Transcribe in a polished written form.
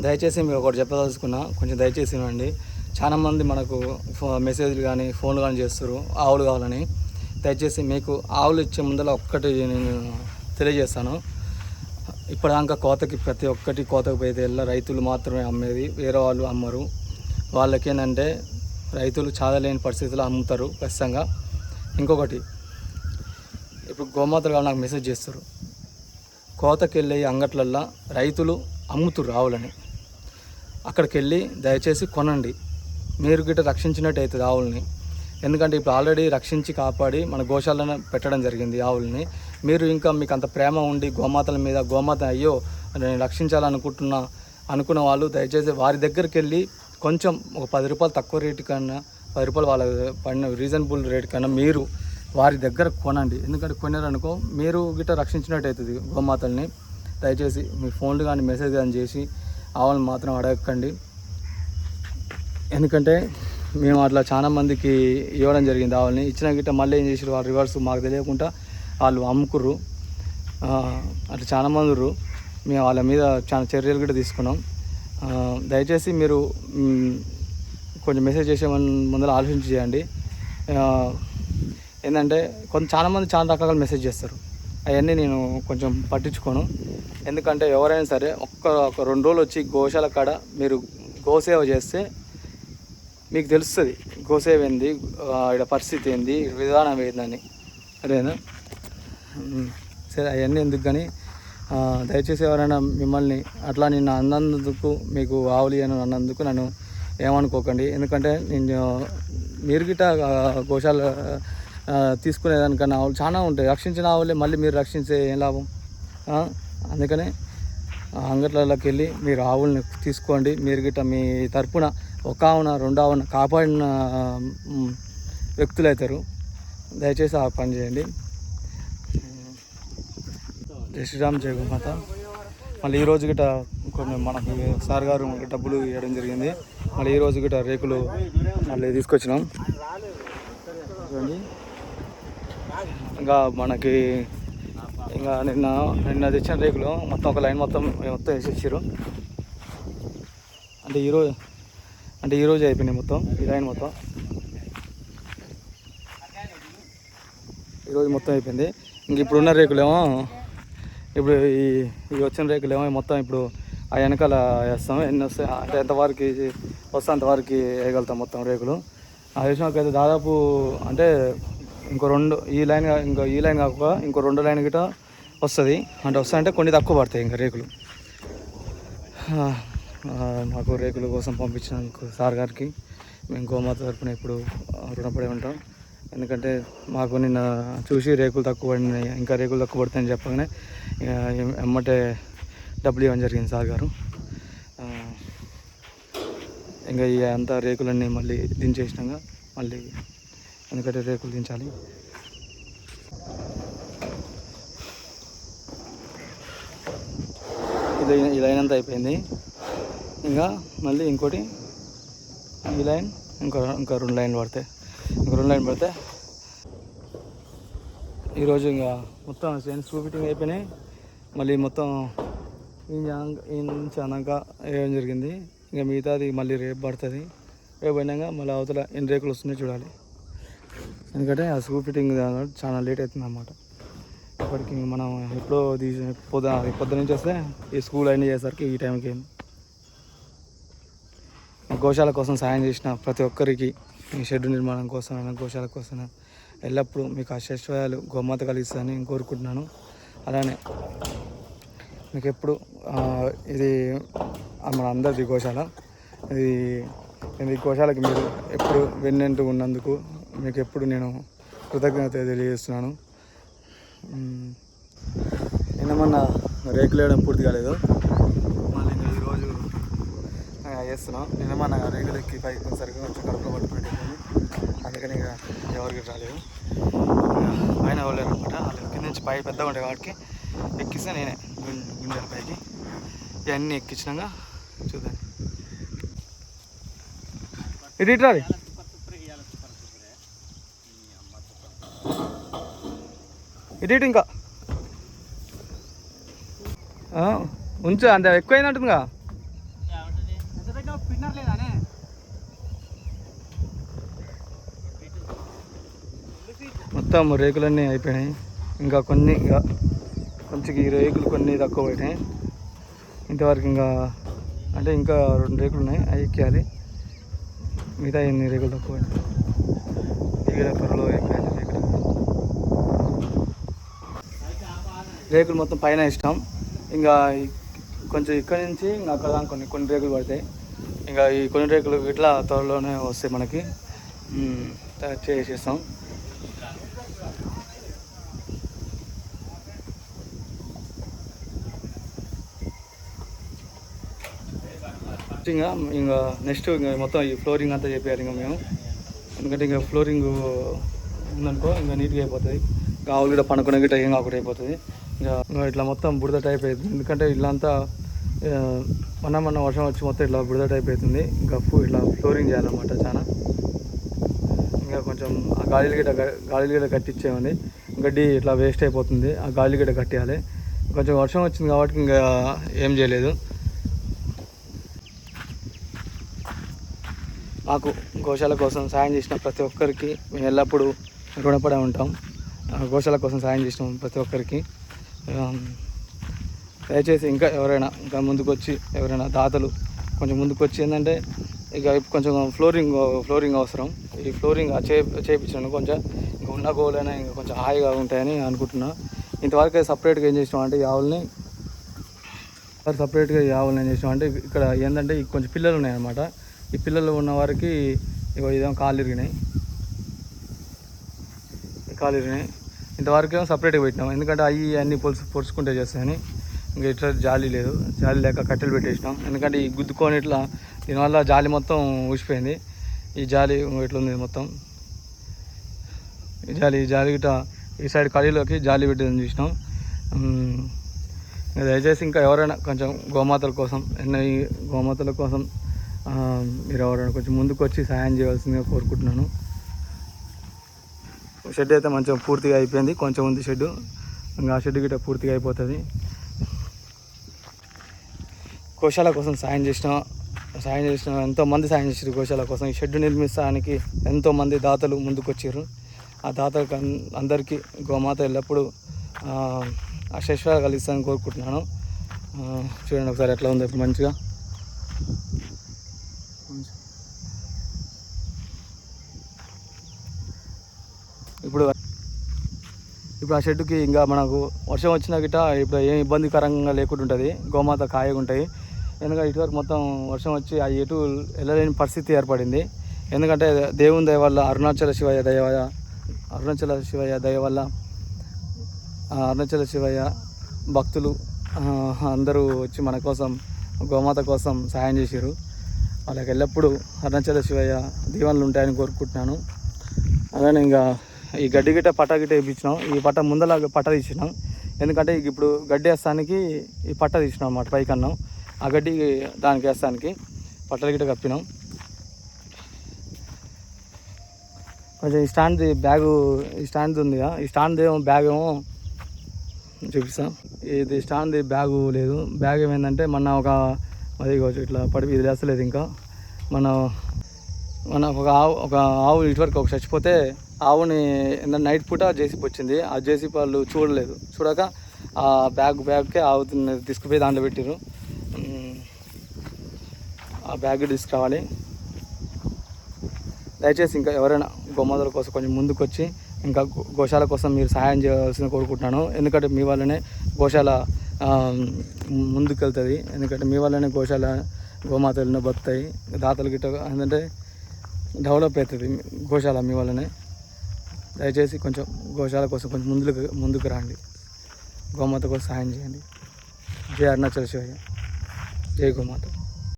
దయచేసి మీరు ఒకటి చెప్పదలుచుకున్నా, కొంచెం దయచేసి వినండి. చాలామంది మనకు మెసేజ్లు కానీ ఫోన్లు కానీ చేస్తారు ఆవులు కావాలని. దయచేసి మీకు ఆవులు ఇచ్చే ముందర ఒక్కటి నేను తెలియజేస్తాను. ఇప్పటిదాకా కోతకి ప్రతి ఒక్కటి కోతకు పోయితే రైతులు మాత్రమే అమ్మేది, వేరే వాళ్ళు అమ్మరు. వాళ్ళకేంటంటే రైతులు చాదలేని పరిస్థితుల్లో అమ్ముతారు ఖచ్చితంగా. ఇంకొకటి, ఇప్పుడు గోమాతలు కావాలి నాకు మెసేజ్ చేస్తారు. కోతకి వెళ్ళే అంగట్లల్లో రైతులు అమ్ముతురు ఆవులని. అక్కడికి వెళ్ళి దయచేసి కొనండి. మీరు గిట్ట రక్షించినట్టు అవుతుంది ఆవులని. ఎందుకంటే ఇప్పుడు ఆల్రెడీ రక్షించి కాపాడి మన గోశాలను పెట్టడం జరిగింది ఆవులని. మీరు ఇంకా మీకు అంత ప్రేమ ఉండి గోమాతల మీద అయ్యో నేను అనుకున్న వాళ్ళు దయచేసి వారి దగ్గరికి వెళ్ళి కొంచెం ఒక 10 రూపాయలు తక్కువ రేటు కన్నా, 10 రూపాయలు వాళ్ళ పడిన రీజనబుల్ రేట్ కన్నా మీరు వారి దగ్గర కొనండి. ఎందుకంటే కొన్నారనుకో మీరు గిట్ట రక్షించినట్టు అవుతుంది గోమాతల్ని. దయచేసి మీ ఫోన్లు కానీ మెసేజ్ కానీ చేసి ఆవులను మాత్రం అడగకండి. ఎందుకంటే మేము అట్లా చాలా మందికి ఇవ్వడం జరిగింది ఆవులని. ఇచ్చిన గిట్ట మళ్ళీ ఏం చేసారు వాళ్ళు రివర్స్ మాకు తెలియకుండా వాళ్ళు అమ్ముకుర్రు. అట్లా చాలామంది ఉర్రు. మేము వాళ్ళ మీద చాలా చర్యలు కూడా తీసుకున్నాం. దయచేసి మీరు కొంచెం మెసేజ్ చేసే ముందర ఆలోచించి చేయండి. ఏంటంటే చాలామంది చాలా రకాల మెసేజ్ చేస్తారు. అవన్నీ నేను కొంచెం పట్టించుకోను. ఎందుకంటే ఎవరైనా సరే ఒక 2 రోజులు వచ్చి గోశాల కాడ మీరు గోసేవ చేస్తే మీకు తెలుస్తుంది గోసేవ ఏంది, ఇక్కడ పరిస్థితి ఏంది, విధానం ఏందని. అదేనా సరే, అవన్నీ ఎందుకు కానీ దయచేసి ఎవరైనా మిమ్మల్ని అట్లా నిన్ను అన్నందుకు, మీకు ఆవులు అని అన్నందుకు నన్ను ఏమనుకోకండి. ఎందుకంటే మీరు గిట్ట గోశాల తీసుకునేదానికన్నా ఆవులు చాలా ఉంటాయి. రక్షించిన ఆవులే మళ్ళీ మీరు రక్షించే ఏం లాభం? అందుకనే అంగట్లలోకి వెళ్ళి మీరు ఆవుల్ని తీసుకోండి. మీరు గిట్ట మీ తరపున 1 ఆవున 2 ఆవున కాపాడిన వ్యక్తులు అవుతారు. దయచేసి ఆ పని చేయండి. జై శ్రీరామ్, జై గోమాత. మళ్ళీ ఈరోజు గిట్ట కొన్ని మనకు సార్ గారు డబ్బులు ఇవ్వడం జరిగింది. మళ్ళీ ఈరోజు గిట్ట రేకులు మళ్ళీ తీసుకొచ్చినాం. ఇంకా మనకి ఇంకా నిన్న తెచ్చిన రేకులు మొత్తం ఒక లైన్ మొత్తం వేసేసారు. అంటే ఈరోజు అయిపోయినాయి మొత్తం ఈ లైన్ మొత్తం. ఈరోజు మొత్తం అయిపోయింది. ఇంక ఇప్పుడున్న రేకులేమో ఇప్పుడు ఈ వచ్చిన రేకులేమో మొత్తం ఇప్పుడు ఆ వెనకాల వేస్తాం. ఎన్ని వస్తాయి అంటే ఎంతవరకు వస్తే అంతవరకు వేయగలుగుతాం మొత్తం రేకులు. ఆ వేసినాకైతే దాదాపు అంటే ఇంకో 2 ఈ లైన్ కాకుండా ఇంకో 2 లైన్ గిట్ట వస్తుంది. అంటే వస్తాయంటే కొన్ని తక్కువ పడతాయి ఇంకా రేకులు. మాకు రేకుల కోసం పంపించినందుకు సార్ గారికి మేము గోమాత తరపున ఇప్పుడు రుణపడి ఉంటాం. ఎందుకంటే మాకు నిన్న చూసి రేకులు తక్కువ పడినాయి, ఇంకా రేకులు తక్కువ పడతాయని చెప్పగానే ఎమ్మటే డబ్బులు ఇవ్వడం జరిగింది సార్ గారు. ఇంకా ఈ అంతా రేకులన్నీ మళ్ళీ దించేసినాక మళ్ళీ ఎందుకంటే రేకులు దించాలి. ఈ లైన్ అంతా అయిపోయింది. ఇంకా మళ్ళీ ఇంకోటి ఈ లైన్ ఇంకా 2 లైన్లు పడతాయి. ఇంకా 2 లైన్లు పడితే ఈరోజు ఇంకా మొత్తం స్క్రూ ఫిట్టింగ్ అయిపోయినాయి. మళ్ళీ మొత్తం ఈ నుంచి అన్నాక వేయడం జరిగింది. ఇంకా మిగతాది మళ్ళీ రేపు పడుతుంది. రేపు అయినాక మళ్ళీ అవతల ఎన్ని రేకులు వస్తున్నాయో చూడాలి. ఎందుకంటే ఆ స్క్రూ ఫిట్టింగ్ చాలా లేట్ అవుతుంది అన్నమాట. ఇప్పటికి మనం ఎప్పుడో పొద్దు నుంచి వస్తే ఈ స్కూల్ అయినా చేసేసరికి ఈ టైంకి గోశాల కోసం సాయం చేసిన ప్రతి ఒక్కరికి, ఈ షెడ్ నిర్మాణం కోసం గోశాల కోసం ఎల్లప్పుడూ మీకు ఆశీర్వాదాలు గోమాత కలిగిస్తుందని కోరుకుంటున్నాను. అలానే మీకు ఎప్పుడు ఇది మన అందరిది గోశాల. ఇది గోశాలకి మీరు ఎప్పుడు వెన్నెంటూ ఉన్నందుకు మీకు ఎప్పుడు నేను కృతజ్ఞత తెలియజేస్తున్నాను. నిన్న రేకులు వేయడం పూర్తి కాలేదు. మళ్ళీ ఇంకా ఈరోజు వేస్తున్నాం. నిన్న రేకులు ఎక్కి పైకి సరిగ్గా కొంచెం కడుపులో పట్టుకునేది, అందుకని ఇక ఎవరికి రాలేదు. పైన వెళ్ళారు అనమాట. వాళ్ళు కింద నుంచి పై పెద్దగా ఉంటాయి కాబట్టి ఎక్కిస్తే నేనే గుండెల పైకి ఇవన్నీ ఎక్కించినాక చూద్దాం. ఇది రాదు ఇటు ఇంకా ఉంచు, అంత ఎక్కువైనట్టుందిగా. మొత్తం రేకులన్నీ అయిపోయినాయి. ఇంకా కొంచెం ఈ రేకులు కొన్ని తక్కువ పోయినాయి. ఇంతవరకు అంటే ఇంకా 2 రేకులు ఉన్నాయి, అవి ఎక్కేయాలి. మిగతా ఎన్ని రేకులు తక్కువ పోయినాయి. ఇక్కడ త్వరలో అయిపోయాయి రేకులు మొత్తం పైన ఇష్టం. ఇంకా కొంచెం ఇక్కడి నుంచి ఇంకా అక్కడ దాకా కొన్ని రేకులు పడతాయి. ఇంకా ఈ కొన్ని రేకులు ఇట్లా త్వరలోనే వస్తాయి మనకి. చేసేస్తాం. ఇంకా నెక్స్ట్ మొత్తం ఈ ఫ్లోరింగ్ అంతా చెప్పారు ఇంకా మేము. ఎందుకంటే ఇంకా ఫ్లోరింగ్ ఉందనుకో ఇంకా నీట్గా అయిపోతుంది. ఆవులు కూడా పనుకునే గిట్ట ఏం కాకుండా అయిపోతుంది. ఇంకా ఇట్లా మొత్తం బురద టైప్ అవుతుంది. ఎందుకంటే ఇల్లంతా మొన్న వర్షం వచ్చి మొత్తం ఇట్లా బురద టైప్ అవుతుంది. ఇంకా ఇట్లా ఫ్లోరింగ్ చేయాలన్నమాట. చాలా ఇంకా కొంచెం ఆ గాలి గిట్ట కట్టించేయండి. గడ్డి ఇట్లా వేస్ట్ అయిపోతుంది, ఆ గాలి గిట్ట కట్టేయాలి. కొంచెం వర్షం వచ్చింది కాబట్టి ఇంకా ఏం చేయలేదు. మాకు గోశాల కోసం సాయం చేసిన ప్రతి ఒక్కరికి మేము ఎల్లప్పుడూ రుణపడి ఉంటాం. గోశాల కోసం సాయం చేసినాం ప్రతి ఒక్కరికి. దయచేసి ఇంకా ముందుకొచ్చి ఎవరైనా దాతలు కొంచెం ముందుకొచ్చి ఏంటంటే ఇక కొంచెం ఫ్లోరింగ్ అవసరం. ఈ ఫ్లోరింగ్ చేయించాను కొంచెం ఇంకా ఉన్న గోలైనా ఇంకా కొంచెం హాయిగా ఉంటాయని అనుకుంటున్నా. ఇంతవరకు సపరేట్గా ఏం చేసినాం అంటే ఈ ఆవుల్ని ఏం చేసినాం అంటే ఇక్కడ ఏంటంటే కొంచెం పిల్లలు ఉన్నాయన్నమాట. ఈ పిల్లలు ఉన్న వారికి ఇదేమో కాళ్ళు ఇరిగినాయి. ఇంతవరకు ఏమో సపరేట్గా పెట్టినాం. ఎందుకంటే అన్నీ పొడుచుకుంటే చేస్తాయని. ఇంకా ఇట్లా జాలి లేక కట్టెలు పెట్టేసినాం. ఎందుకంటే ఈ గుద్దుకొని ఇట్లా దీనివల్ల జాలి మొత్తం ఊసిపోయింది. ఈ జాలి ఇట్లుంది మొత్తం. ఈ జాలి గిట్ట ఈ సైడ్ కడీలోకి జాలి పెట్టేదని చూసినాం. దయచేసి ఇంకా ఎవరైనా కొంచెం గోమాతల కోసం మీరు ఎవరైనా కొంచెం ముందుకు వచ్చి సాయం చేయవలసిందిగా కోరుకుంటున్నాను. షెడ్ అయితే మంచిగా పూర్తిగా అయిపోయింది. కొంచెం ఉంది షెడ్. ఇంకా ఆ షెడ్ గిట్ట పూర్తిగా అయిపోతుంది. గోశాల కోసం సాయం చేసిన ఎంతోమంది సాయం చేసారు. గోశాల కోసం ఈ షెడ్ నిర్మించడానికి ఎంతోమంది దాతలు ముందుకు వచ్చారు. ఆ దాతలకు అందరికీ గోమాత ఎల్లప్పుడూ ఆశీర్వాదాలు కలిగిస్తానని కోరుకుంటున్నాను. చూడండి ఒకసారి ఎట్లా ఉంది ఇప్పుడు మంచిగా. ఇప్పుడు ఆ షెడ్డుకి ఇంకా మనకు వర్షం వచ్చినా గిట్ట ఇప్పుడు ఏం ఇబ్బందికరంగా లేకుండా ఉంటుంది. గోమాత కాయగా ఉంటాయి. ఎందుకంటే ఇటువరకు మొత్తం వర్షం వచ్చి ఎటు వెళ్ళలేని పరిస్థితి ఏర్పడింది. ఎందుకంటే దేవుని దయ వల్ల అరుణాచల శివయ్య భక్తులు అందరూ వచ్చి మన కోసం గోమాత కోసం సహాయం చేశారు. వాళ్ళకి ఎల్లప్పుడూ అరుణాచల శివయ్య దీవెనలు ఉంటాయని కోరుకుంటున్నాను. అలానే ఇంకా ఈ గడ్డి గిట్ట పట్ట గిట్ట వేయించినాం. ఈ పట్ట ముందలా పట్ట తీసినాం. ఎందుకంటే ఇప్పుడు గడ్డి వేస్తానికి ఈ పట్ట తీసినాం అన్నమాట. పైకన్నాం ఆ గడ్డి దానికి వేస్తానికి పట్టలు గిట్ట కప్పినాం. కొంచెం ఈ స్టాండ్ ఉంది. ఈ స్టాండ్ బ్యాగ్ ఏమో చూపిస్తాం. ఇది స్టాండ్ బ్యాగు లేదు. బ్యాగ్ ఏమైందంటే అది ఇట్లా ఇది లేస్తలేదు. ఇంకా మన ఒక ఆవు ఇటువరకు చచ్చిపోతే ఆవుని నైట్ పూట జేసీపీ వచ్చింది. ఆ జేసీపీ వాళ్ళు చూడక ఆ బ్యాగ్కే ఆవు తీసుకుపోయి దాంట్లో పెట్టారు. ఆ బ్యాగ్ తీసుకురావాలి. దయచేసి ఇంకా ఎవరైనా గోమాతల కోసం కొంచెం ముందుకు వచ్చి ఇంకా గోశాల కోసం మీరు సహాయం చేయవలసింది కోరుకుంటున్నాను. ఎందుకంటే మీ వల్లనే గోశాల ముందుకు వెళ్తుంది. ఎందుకంటే మీ వల్లనే గోమాతలను బతుకుతాయి. దాతలు గిట్ట ఏంటంటే డెవలప్ అవుతుంది గోశాల మీ వల్లనే. దయచేసి కొంచెం గోశాల కోసం కొంచెం ముందుకు రండి. గోమాత కోసం సహాయం చేయండి. జై అరుణాచల శివయ్య, జై గోమాత.